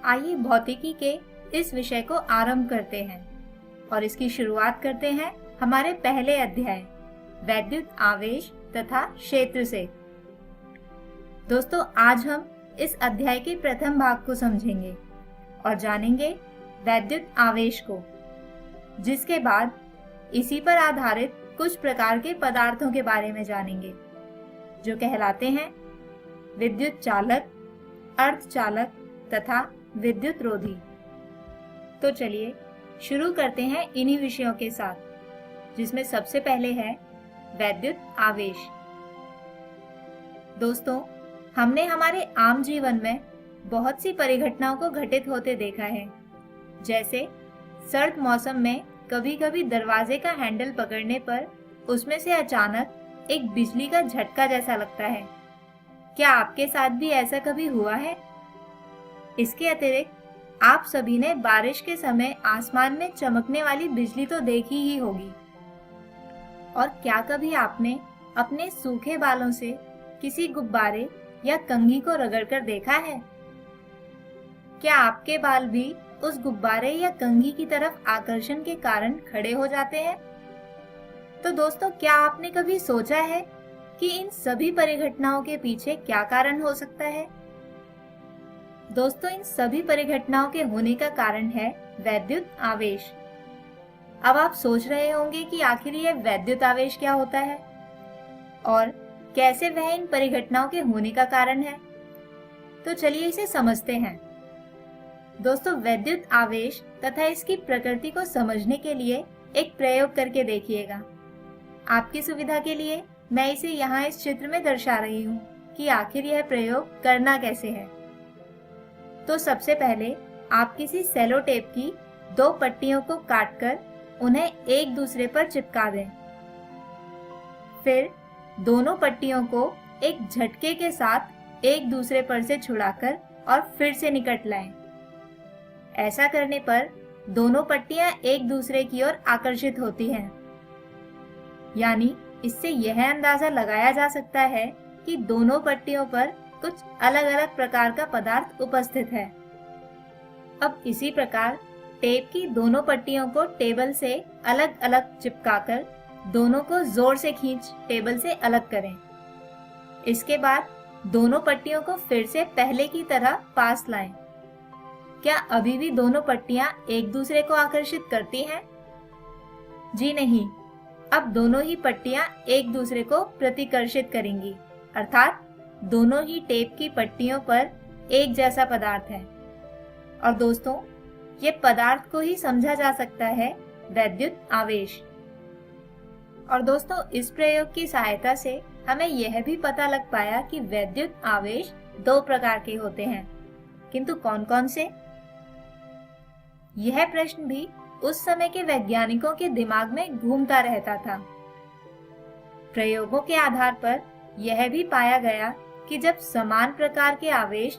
आइए भौतिकी के इस विषय को आरंभ करते हैं और इसकी शुरुआत करते हैं हमारे पहले अध्याय वैद्युत आवेश तथा क्षेत्र से। दोस्तों, आज हम इस अध्याय के प्रथम भाग को समझेंगे और जानेंगे वैद्युत आवेश को, जिसके बाद इसी पर आधारित कुछ प्रकार के पदार्थों के बारे में जानेंगे जो कहलाते हैं विद्युत चालक, अर्धचालक तथा विद्युत रोधी। तो चलिए शुरू करते हैं इन्हीं विषयों के साथ, जिसमें सबसे पहले है वैद्युत आवेश। दोस्तों, हमने हमारे आम जीवन में बहुत सी परिघटनाओं को घटित होते देखा है। जैसे सर्द मौसम में कभी कभी दरवाजे का हैंडल पकड़ने पर उसमें से अचानक एक बिजली का झटका जैसा लगता है। क्या आपके साथ भी ऐसा कभी हुआ है? इसके अतिरिक्त आप सभी ने बारिश के समय आसमान में चमकने वाली बिजली तो देखी ही होगी। और क्या कभी आपने अपने सूखे बालों से किसी गुब्बारे या कंघी को रगड़कर देखा है? क्या आपके बाल भी उस गुब्बारे या कंघी की तरफ आकर्षण के कारण खड़े हो जाते हैं? तो दोस्तों, क्या आपने कभी सोचा है कि इन सभी परिघटनाओं के पीछे क्या कारण हो सकता है? दोस्तों, इन सभी परिघटनाओं के होने का कारण है वैद्युत आवेश। अब आप सोच रहे होंगे कि आखिर यह वैद्युत आवेश क्या होता है और कैसे वह इन परिघटनाओं के होने का कारण है। तो चलिए इसे समझते हैं। दोस्तों, वैद्युत आवेश तथा इसकी प्रकृति को समझने के लिए एक प्रयोग करके देखिएगा। आपकी सुविधा के लिए मैं इसे यहाँ इस चित्र में दर्शा रही हूँ कि आखिर यह प्रयोग करना कैसे है। तो सबसे पहले आप किसी सेलो टेप की 2 पट्टियों को काटकर उन्हें एक दूसरे पर चिपका दें। फिर दोनों पट्टियों को एक झटके के साथ एक दूसरे पर से छुड़ाकर और फिर से निकट लाएं। ऐसा करने पर दोनों पट्टियां एक दूसरे की ओर आकर्षित होती हैं। यानी इससे यह अंदाजा लगाया जा सकता है कि दोनों पट्टियों पर कुछ अलग अलग प्रकार का पदार्थ उपस्थित है। अब इसी प्रकार टेप की दोनों पट्टियों को टेबल से अलग अलग चिपकाकर दोनों को जोर से खींच टेबल से अलग करें। इसके बाद दोनों पट्टियों को फिर से पहले की तरह पास लाएं। क्या अभी भी दोनों पट्टियां एक दूसरे को आकर्षित करती हैं? जी नहीं, अब दोनों ही पट्टियां एक दूसरे को प्रतिकर्षित करेंगी। अर्थात दोनों ही टेप की पट्टियों पर एक जैसा पदार्थ है। और दोस्तों, ये पदार्थ को ही समझा जा सकता है वैद्युत आवेश। और दोस्तों, इस प्रयोग की सहायता से हमें यह भी पता लग पाया कि वैद्युत आवेश दो प्रकार के होते हैं, किंतु कौन कौन से? यह प्रश्न भी उस समय के वैज्ञानिकों के दिमाग में घूमता रहता था। प्रयोगों के आधार पर यह भी पाया गया कि जब समान प्रकार के आवेश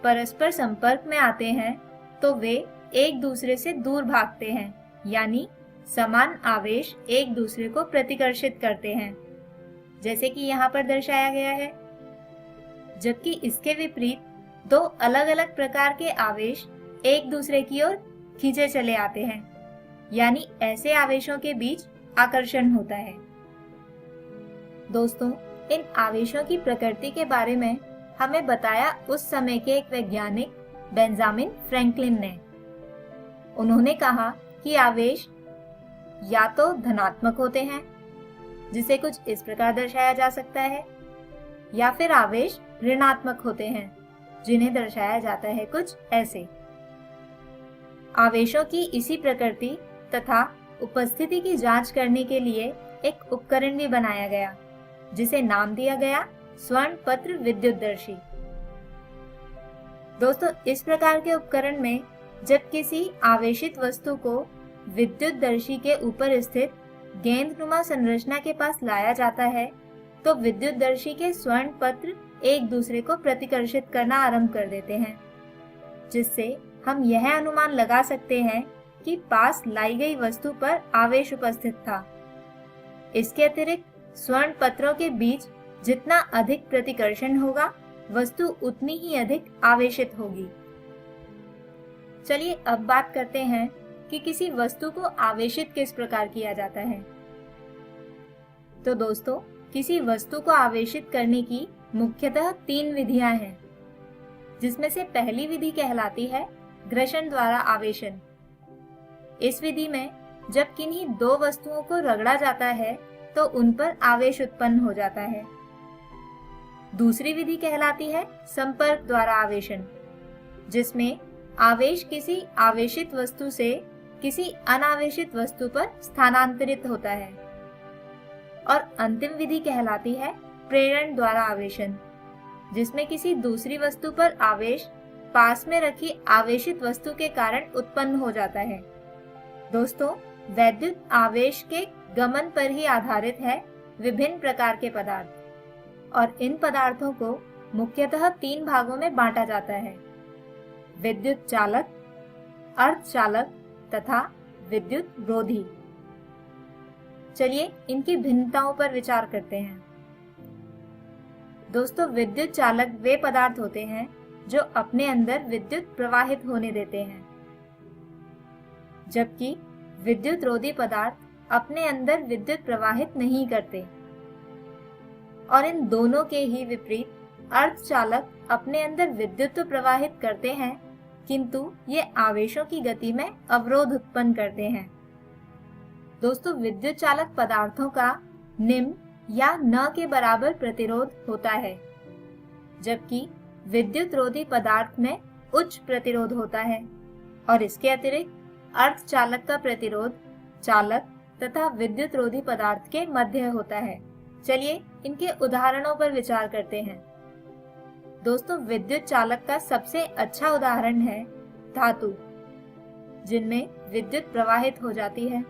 परस्पर संपर्क में आते हैं तो वे एक दूसरे से दूर भागते हैं, यानी समान आवेश एक दूसरे को प्रतिकर्षित करते हैं, जैसे कि यहाँ पर दर्शाया गया है। जबकि इसके विपरीत दो अलग अलग प्रकार के आवेश एक दूसरे की ओर खींचे चले आते हैं, यानी ऐसे आवेशों के बीच आकर्षण होता है। दोस्तों, इन आवेशों की प्रकृति के बारे में हमें बताया उस समय के एक वैज्ञानिक बेंजामिन फ्रैंकलिन ने। उन्होंने कहा कि आवेश या तो धनात्मक होते हैं, जिसे कुछ इस प्रकार दर्शाया जा सकता है, या फिर आवेश ऋणात्मक होते हैं, जिन्हें दर्शाया जाता है कुछ ऐसे। आवेशों की इसी प्रकृति तथा उपस्थिति की जांच करने के लिए एक उपकरण भी बनाया गया, जिसे नाम दिया गया स्वर्ण पत्र विद्युतदर्शी। दोस्तों, इस प्रकार के उपकरण में जब किसी आवेशित वस्तु को विद्युतदर्शी के ऊपर स्थित गेंदनुमा संरचना के पास लाया जाता है तो विद्युतदर्शी के स्वर्ण पत्र एक दूसरे को प्रतिकर्षित करना आरंभ कर देते हैं, जिससे हम यह अनुमान लगा सकते हैं कि पास लाई गई वस्तु पर आवेश उपस्थित था। इसके अतिरिक्त स्वर्ण पत्रों के बीच जितना अधिक प्रतिकर्षण होगा, वस्तु उतनी ही अधिक आवेशित होगी। चलिए अब बात करते हैं कि किसी वस्तु को आवेशित किस प्रकार किया जाता है। तो दोस्तों, किसी वस्तु को आवेशित करने की मुख्यतः 3 विधियां हैं, जिसमें से पहली विधि कहलाती है घर्षण द्वारा आवेशन। इस विधि में जब किन्हीं दो वस्तुओं को रगड़ा जाता है तो उन पर आवेश उत्पन्न हो जाता है। दूसरी विधि कहलाती है संपर्क द्वारा आवेशन, जिसमें आवेश किसी आवेशित वस्तु से किसी अनावेशित वस्तु पर स्थानांतरित होता है। और अंतिम विधि कहलाती है प्रेरण द्वारा आवेशन, जिसमें किसी दूसरी वस्तु पर आवेश पास में रखी आवेशित वस्तु के कारण उत्पन्न हो जाता है। दोस्तों, वैद्युत आवेश के गमन पर ही आधारित है विभिन्न प्रकार के पदार्थ, और इन पदार्थों को मुख्यतः 3 भागों में बांटा जाता है: विद्युत चालक, अर्धचालक तथा विद्युत रोधी। चलिए इनकी भिन्नताओं पर विचार करते हैं। दोस्तों, विद्युत चालक वे पदार्थ होते हैं जो अपने अंदर विद्युत प्रवाहित होने देते हैं, जबकि विद्युत रोधी पदार्थ अपने अंदर विद्युत प्रवाहित नहीं करते। और इन दोनों के ही विपरीत अर्धचालक अपने अंदर विद्युत तो प्रवाहित करते हैं, किंतु ये आवेशों की गति में अवरोध उत्पन्न करते हैं। दोस्तों, विद्युत चालक पदार्थों का निम्न या न के बराबर प्रतिरोध होता है, जबकि विद्युत रोधी पदार्थ में उच्च प्रतिरोध होता है। और इसके अतिरिक्त अर्धचालक का प्रतिरोध चालक तथा विद्युत रोधी पदार्थ के मध्य होता है। चलिए इनके उदाहरणों पर विचार करते हैं। दोस्तों, विद्युत चालक का सबसे अच्छा उदाहरण है धातु, जिनमें विद्युत प्रवाहित हो जाती है,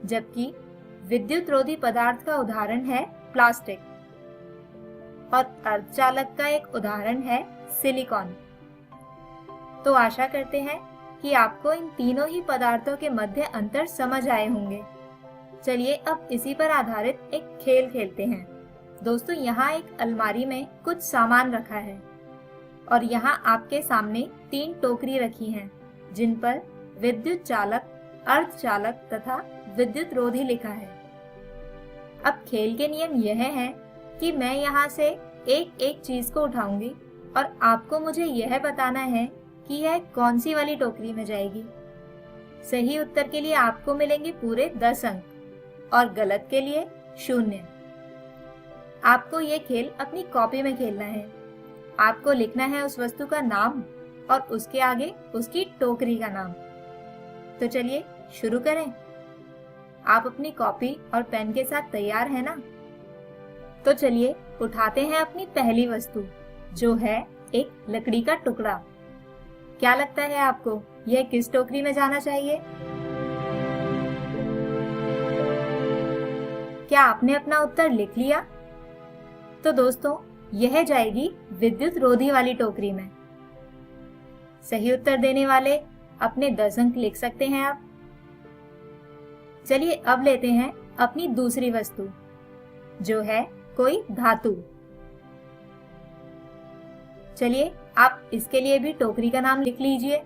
जबकि विद्युत रोधी पदार्थ का उदाहरण है प्लास्टिक। और अर्धचालक का एक उदाहरण है सिलिकॉन। तो आशा करते हैं कि आपको इन तीनों ही पदार्थों के मध्य अंतर समझ आए होंगे। चलिए अब इसी पर आधारित एक खेल खेलते हैं। दोस्तों, यहाँ एक अलमारी में कुछ सामान रखा है और यहाँ आपके सामने 3 टोकरी रखी हैं, जिन पर विद्युत चालक, अर्धचालक तथा विद्युत रोधी लिखा है। अब खेल के नियम यह हैं कि मैं यहाँ से एक एक चीज को उठाऊंगी और आपको मुझे यह बताना है कि यह कौन सी वाली टोकरी में जाएगी। सही उत्तर के लिए आपको मिलेंगे पूरे 10 अंक और गलत के लिए 0। आपको ये खेल अपनी कॉपी में खेलना है। आपको लिखना है उस वस्तु का नाम और उसके आगे उसकी टोकरी का नाम। तो चलिए शुरू करें। आप अपनी कॉपी और पेन के साथ तैयार हैं ना? तो चलिए उठाते हैं अपनी पहली वस्तु, जो है एक लकड़ी का टुकड़ा। क्या लगता है आपको यह किस टोकरी में जाना चाहिए? क्या आपने अपना उत्तर लिख लिया? तो दोस्तों, यह जाएगी विद्युत रोधी वाली टोकरी में। सही उत्तर देने वाले अपने 10 अंक लिख सकते हैं आप। चलिए अब लेते हैं अपनी दूसरी वस्तु, जो है कोई धातु। चलिए आप इसके लिए भी टोकरी का नाम लिख लीजिए।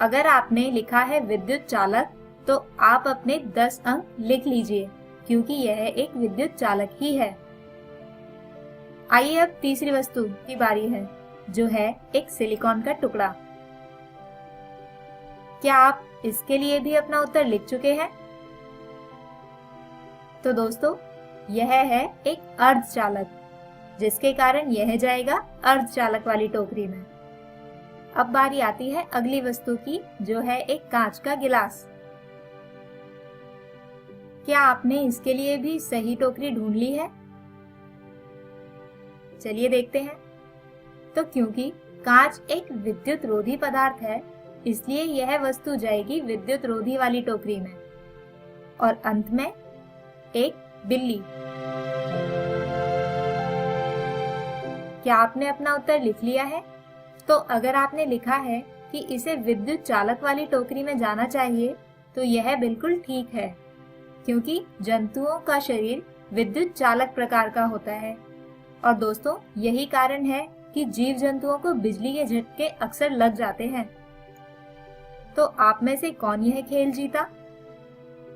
अगर आपने लिखा है विद्युत चालक, तो आप अपने 10 अंक लिख लीजिए, क्योंकि यह एक विद्युत चालक ही है। आइए अब तीसरी वस्तु की बारी है, जो है एक सिलिकॉन का टुकड़ा। क्या आप इसके लिए भी अपना उत्तर लिख चुके हैं? तो दोस्तों, यह है एक अर्धचालक, जिसके कारण यह जाएगा अर्धचालक वाली टोकरी में। अब बारी आती है अगली वस्तु की, जो है एक कांच का गिलास। क्या आपने इसके लिए भी सही टोकरी ढूंढ ली है? चलिए देखते हैं। तो क्योंकि कांच एक विद्युत रोधी पदार्थ है, इसलिए यह वस्तु जाएगी विद्युत रोधी वाली टोकरी में। और अंत में एक बिल्ली। क्या आपने अपना उत्तर लिख लिया है? तो अगर आपने लिखा है कि इसे विद्युत चालक वाली टोकरी में जाना चाहिए, तो यह बिल्कुल ठीक है, क्योंकि जंतुओं का शरीर विद्युत चालक प्रकार का होता है। और दोस्तों, यही कारण है कि जीव जंतुओं को बिजली के झटके अक्सर लग जाते हैं। तो आप में से कौन यह खेल जीता?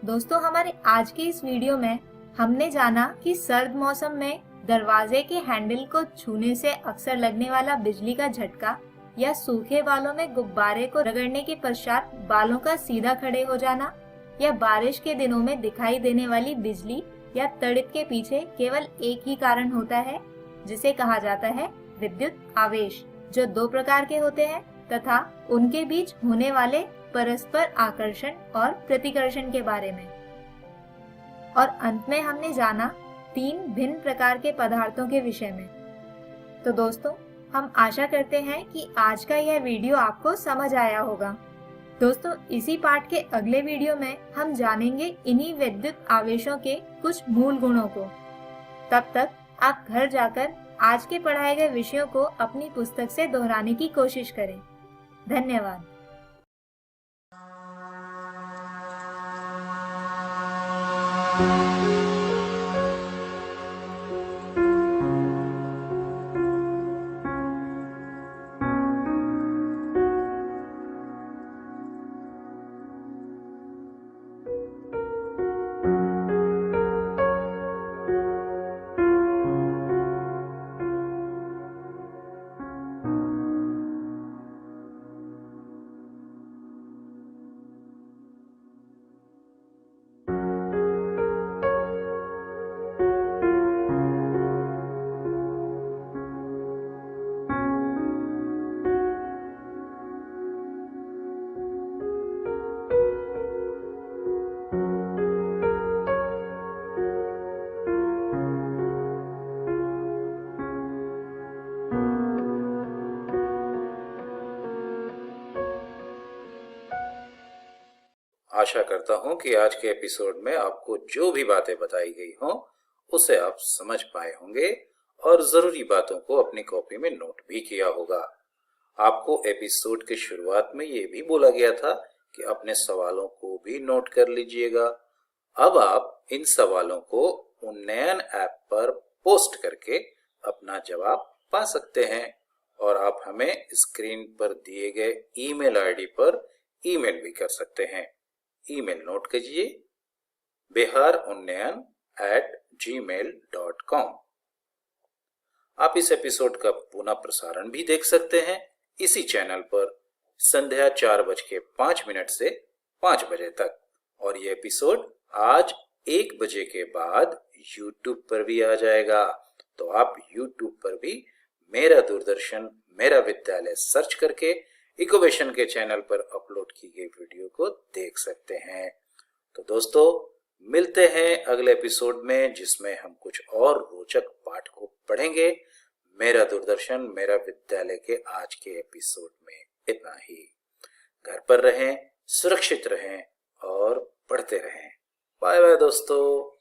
दोस्तों, हमारे आज की इस वीडियो में हमने जाना कि सर्द मौसम में दरवाजे के हैंडल को छूने से अक्सर लगने वाला बिजली का झटका, या सूखे बालों में गुब्बारे को रगड़ने के पश्चात बालों का सीधा खड़े हो जाना, या बारिश के दिनों में दिखाई देने वाली बिजली या तड़ित के पीछे केवल एक ही कारण होता है, जिसे कहा जाता है विद्युत आवेश, जो 2 प्रकार के होते हैं तथा उनके बीच होने वाले परस्पर आकर्षण और प्रतिकर्षण के बारे में। और अंत में हमने जाना 3 भिन्न प्रकार के पदार्थों के विषय में। तो दोस्तों, हम आशा करते हैं कि आज का यह वीडियो आपको समझ आया होगा। दोस्तों, इसी पाठ के अगले वीडियो में हम जानेंगे इन्हीं विद्युत आवेशों के कुछ मूल गुणों को। तब तक आप घर जाकर आज के पढ़ाए गए विषयों को अपनी पुस्तक से दोहराने की कोशिश करें। धन्यवाद। आशा करता हूं कि आज के एपिसोड में आपको जो भी बातें बताई गई हों, उसे आप समझ पाए होंगे और जरूरी बातों को अपनी कॉपी में नोट भी किया होगा। आपको एपिसोड के शुरुआत में ये भी बोला गया था कि अपने सवालों को भी नोट कर लीजिएगा। अब आप इन सवालों को उन्नयन ऐप पर पोस्ट करके अपना जवाब पा सकते हैं और आप हमें स्क्रीन पर दिए गए ईमेल आईडी पर ईमेल भी कर सकते हैं। ईमेल नोट कीजिए biharunnyan@gmail.com। आप इस एपिसोड का पुनः प्रसारण भी देख सकते हैं इसी चैनल पर संध्या 4:05 से 5 बजे तक। और ये एपिसोड आज 1 बजे के बाद YouTube पर भी आ जाएगा। तो आप YouTube पर भी मेरा दूरदर्शन मेरा विद्यालय सर्च करके इकोवेशन के चैनल पर अपलोड की गई वीडियो को देख सकते हैं। तो दोस्तों, मिलते हैं अगले एपिसोड में, जिसमें हम कुछ और रोचक पाठ को पढ़ेंगे। मेरा दूरदर्शन मेरा विद्यालय के आज के एपिसोड में इतना ही। घर पर रहें, सुरक्षित रहें और पढ़ते रहें। बाय बाय दोस्तों।